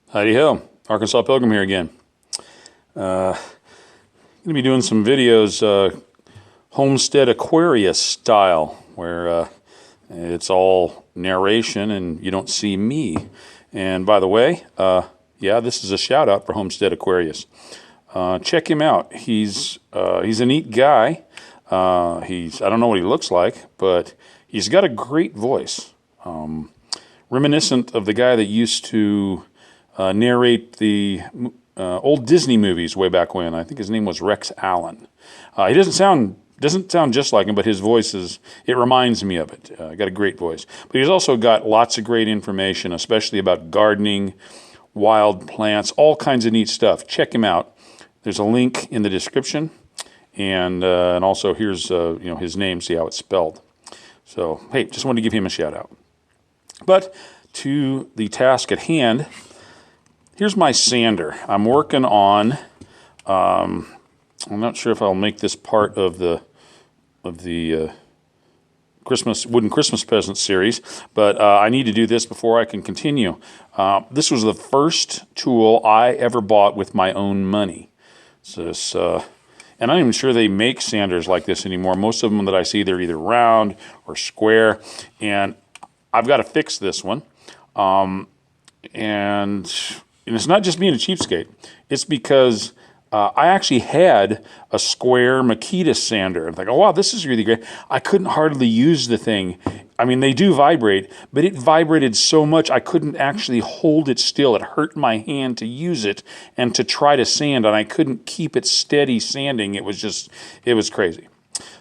Heidi ho, Arkansas Pilgrim here again. Going to be doing some videos, homestead Aquarius style, where it's all narration and you don't see me. And by the way, yeah, this is a shout out for Homestead Aquarius. Check him out. He's a neat guy. I don't know what he looks like, but he's got a great voice. Reminiscent of the guy that used to narrate the old Disney movies way back when. I think his name was Rex Allen. He doesn't sound just like him, but his voice it reminds me of it. Got a great voice. But he's also got lots of great information, especially about gardening, wild plants, all kinds of neat stuff. Check him out. There's a link in the description, and also here's his name. See how it's spelled. So hey, just wanted to give him a shout out. But to the task at hand, here's my sander. I'm working on. I'm not sure if I'll make this part of the wooden Christmas present series, but I need to do this before I can continue. This was the first tool I ever bought with my own money. So this, and I'm not even sure they make sanders like this anymore. Most of them that I see, they're either round or square, and I've got to fix this one. And it's not just being a cheapskate. It's because I actually had a square Makita sander. I'm like, oh wow, this is really great. I couldn't hardly use the thing. I mean, they do vibrate, but it vibrated so much I couldn't actually hold it still. It hurt my hand to use it and to try to sand, and I couldn't keep it steady sanding. It was crazy.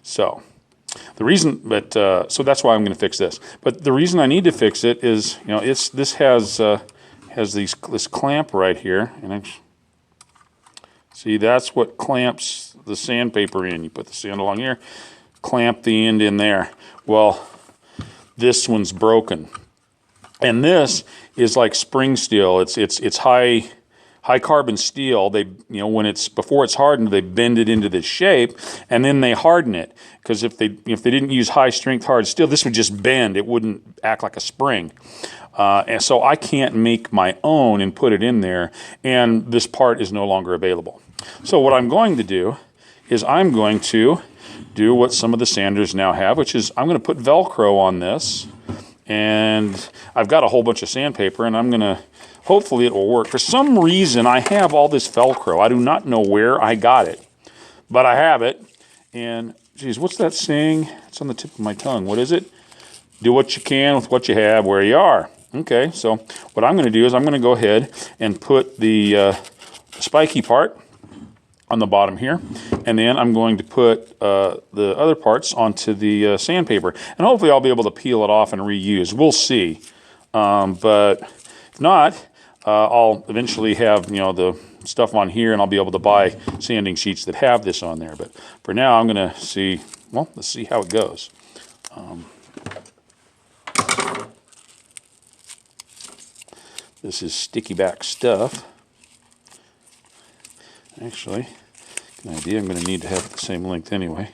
So the reason, so that's why I'm going to fix this. But the reason I need to fix it is, this has this clamp right here, and see, that's what clamps the sandpaper in. You put the sand along here, clamp the end in there. Well, this one's broken, and this is like spring steel. It's high carbon steel. They before it's hardened, they bend it into this shape, and then they harden it. Because if they didn't use high strength hard steel, this would just bend. It wouldn't act like a spring. And so I can't make my own and put it in there, and this part is no longer available. So what I'm going to do is I'm going to do what some of the sanders now have, which is I'm going to put Velcro on this, and I've got a whole bunch of sandpaper, and I'm going to, hopefully it will work. For some reason, I have all this Velcro. I do not know where I got it, but I have it, and geez, what's that saying? It's on the tip of my tongue. What is it? Do what you can with what you have where you are. Okay, so what I'm going to do is I'm going to go ahead and put the spiky part on the bottom here, and then I'm going to put the other parts onto the sandpaper, and hopefully I'll be able to peel it off and reuse. We'll see, but if not, I'll eventually have the stuff on here, and I'll be able to buy sanding sheets that have this on there. But for now, I'm going to see. Well, let's see how it goes. This is sticky back stuff. Actually, an idea, I'm going to need to have it the same length anyway.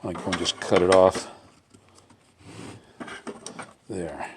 I'm going to just cut it off there.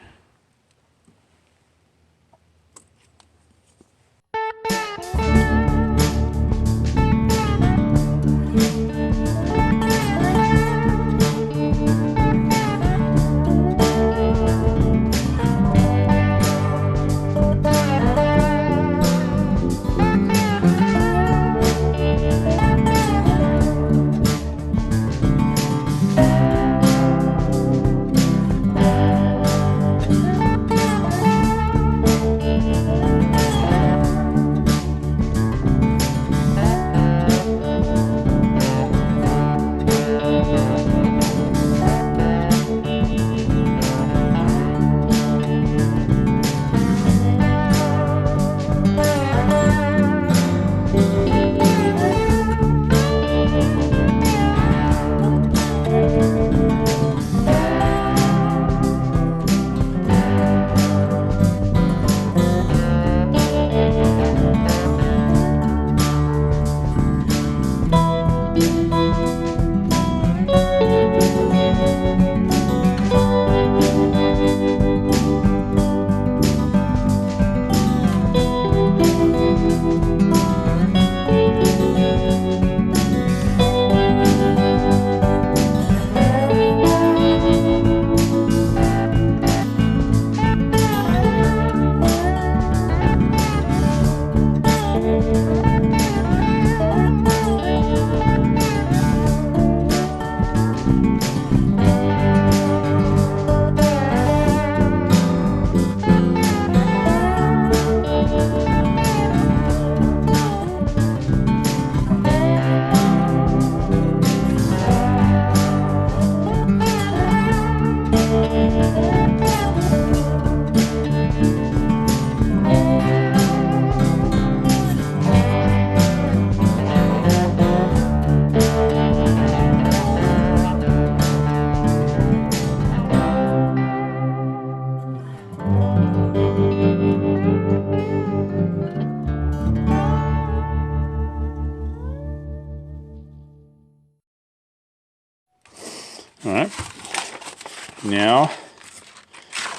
Now,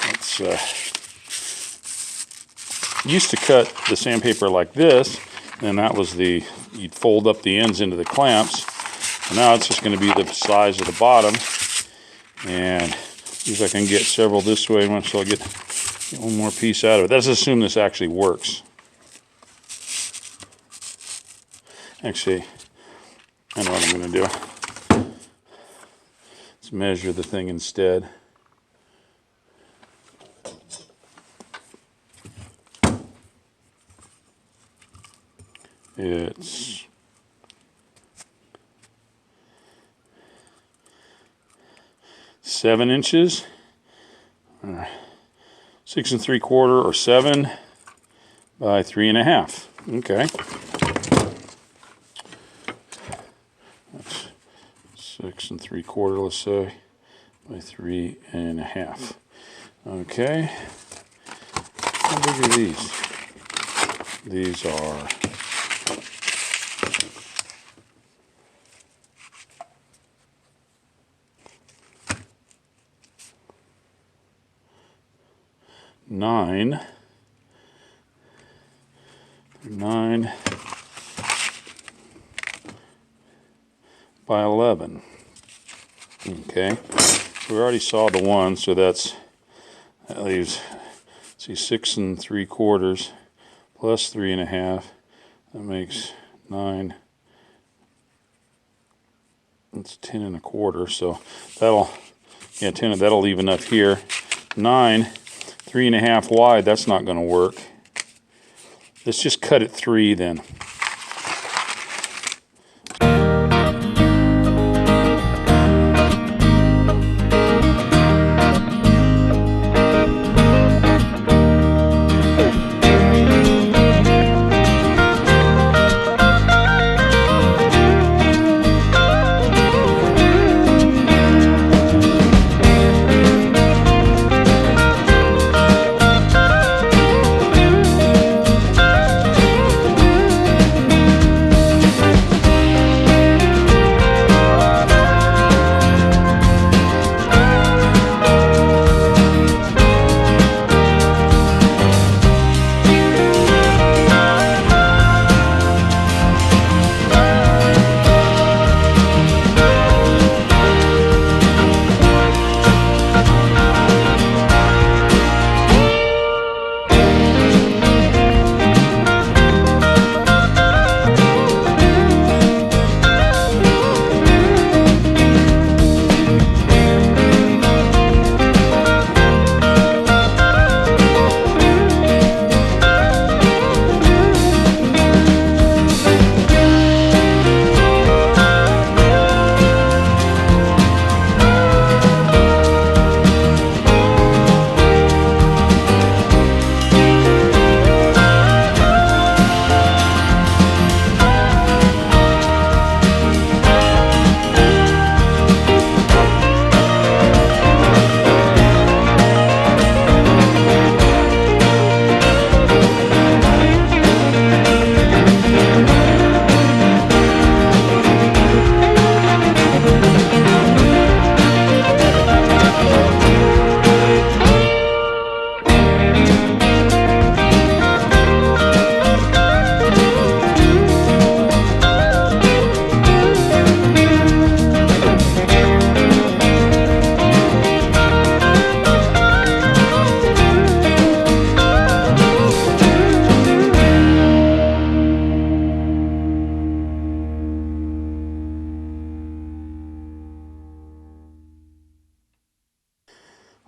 let's used to cut the sandpaper like this, and that was you'd fold up the ends into the clamps. And now it's just going to be the size of the bottom. And see if I can get several this way so I'll get one more piece out of it. Let's assume this actually works. Actually, I know what I'm going to do. Let's measure the thing instead. It's 7 inches, 6 3/4, or 7 by 3.5. Okay. That's 6 3/4, let's say, by 3.5. Okay. How big are these? These are 9 by 11. Okay, so we already saw the one, so that leaves, let's see, 6 3/4 plus 3.5. That makes 9. That's 10 1/4. So that'll leave enough here. 9, 3.5 wide. That's not going to work. Let's just cut it 3 then.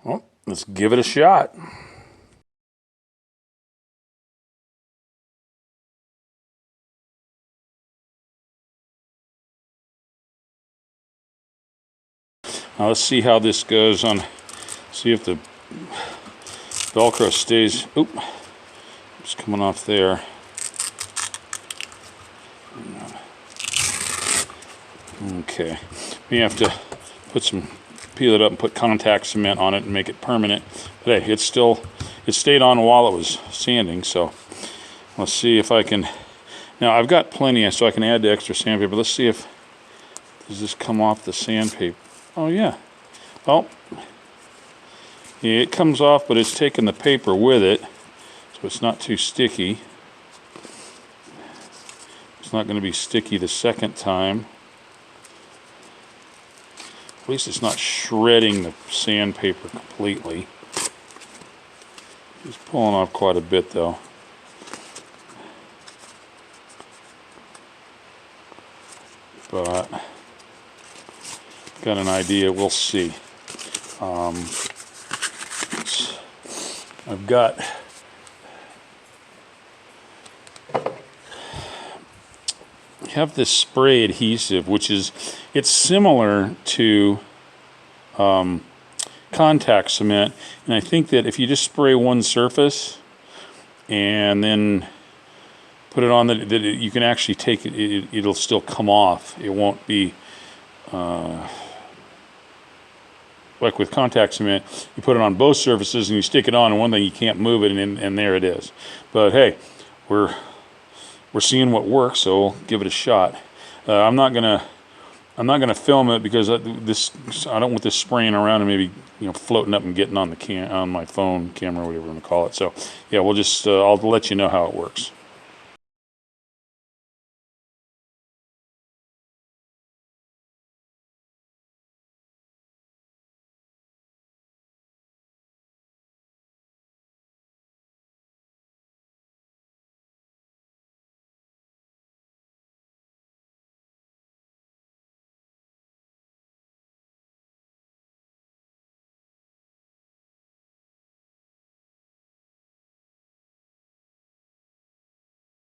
Well, let's give it a shot. Now let's see how this goes on, see if the Velcro stays, oop, it's coming off there. Okay, we have to peel it up and put contact cement on it and make it permanent. But hey, it stayed on while it was sanding, so let's see if I can, now I've got plenty so I can add the extra sandpaper. Let's see if, does this come off the sandpaper? Oh yeah, well, Yeah, it comes off, but it's taking the paper with it, so it's not too sticky. It's not going to be sticky the second time. At least it's not shredding the sandpaper completely. It's pulling off quite a bit though. But got an idea, we'll see. I've got have this spray adhesive, which is, it's similar to contact cement, and I think that if you just spray one surface and then put it on, that you can actually take it, it'll still come off. It won't be like with contact cement, you put it on both surfaces and you stick it on, and one thing you can't move it, and there it is. But hey, we're seeing what works, so we'll give it a shot. I'm not gonna film it because I don't want this spraying around and maybe floating up and getting on the on my phone camera, whatever you want to call it. So yeah, we'll just I'll let you know how it works.